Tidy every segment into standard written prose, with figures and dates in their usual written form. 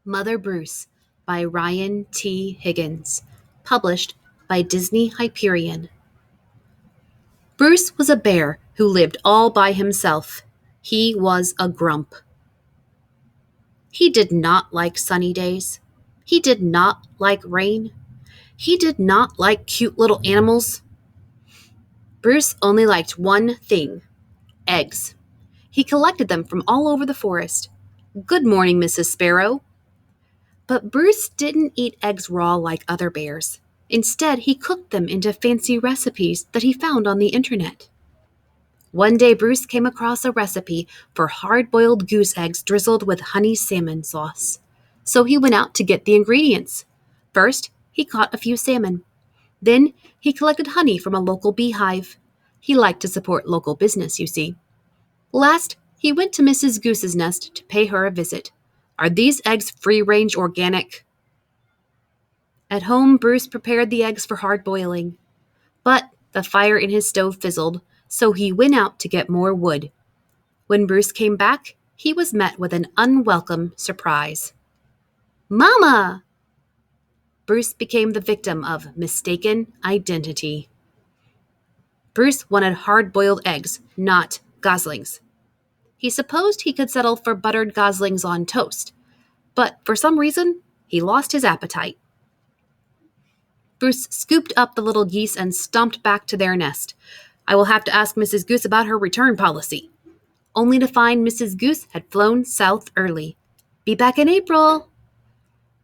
Mother Bruce by Ryan T. Higgins. Published by Disney-Hyperion. Bruce was a bear who lived all by himself. He was a grump. He did not like sunny days. He did not like rain. He did not like cute little animals. Bruce only liked one thing: eggs. He collected them from all over the forest. Good morning, Mrs. Sparrow. But Bruce didn't eat eggs raw like other bears. Instead, he cooked them into fancy recipes that he found on the internet. One day, Bruce came across a recipe for hard-boiled goose eggs drizzled with honey salmon sauce. So he went out to get the ingredients. First, he caught a few salmon. Then, he collected honey from a local beehive. He liked to support local business, you see. Last, he went to Mrs. Goose's nest to pay her a visit. Are these eggs free-range organic? At home, Bruce prepared the eggs for hard boiling. But the fire in his stove fizzled, so he went out to get more wood. When Bruce came back, he was met with an unwelcome surprise. Mama! Bruce became the victim of mistaken identity. Bruce wanted hard-boiled eggs, not goslings. He supposed he could settle for buttered goslings on toast, but for some reason, he lost his appetite. Bruce scooped up the little geese and stomped back to their nest. I will have to ask Mrs. Goose about her return policy. Only to find Mrs. Goose had flown south early. Be back in April.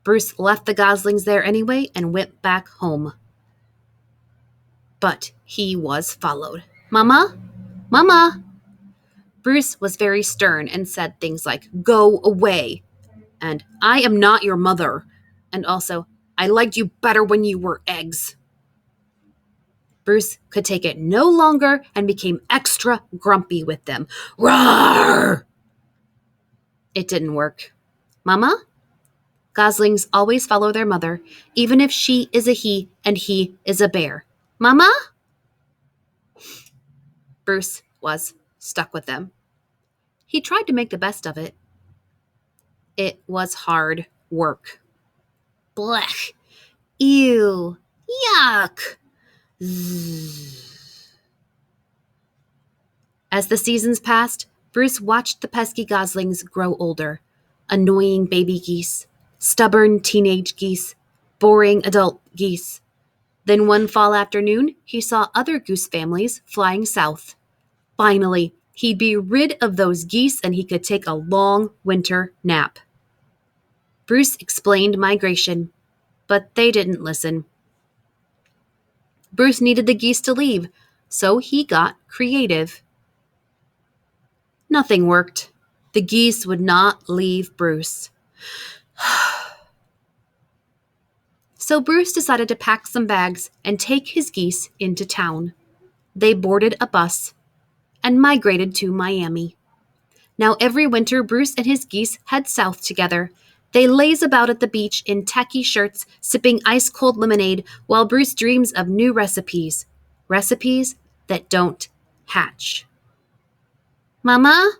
Bruce left the goslings there anyway and went back home. But he was followed. Mama? Mama? Bruce was very stern and said things like, go away, and I am not your mother, and also, I liked you better when you were eggs. Bruce could take it no longer and became extra grumpy with them. Roar! It didn't work. Mama? Goslings always follow their mother, even if she is a he and he is a bear. Mama? Bruce was stuck with them. He tried to make the best of it. It was hard work. Blech! Ew! Yuck! Zzz. As the seasons passed, Bruce watched the pesky goslings grow older. Annoying baby geese, stubborn teenage geese, boring adult geese. Then one fall afternoon, he saw other goose families flying south. Finally, he'd be rid of those geese and he could take a long winter nap. Bruce explained migration, but they didn't listen. Bruce needed the geese to leave, so he got creative. Nothing worked. The geese would not leave Bruce. So Bruce decided to pack some bags and take his geese into town. They boarded a bus and migrated to Miami. Now every winter, Bruce and his geese head south together. They laze about at the beach in tacky shirts, sipping ice-cold lemonade, while Bruce dreams of new recipes. Recipes that don't hatch. Mama?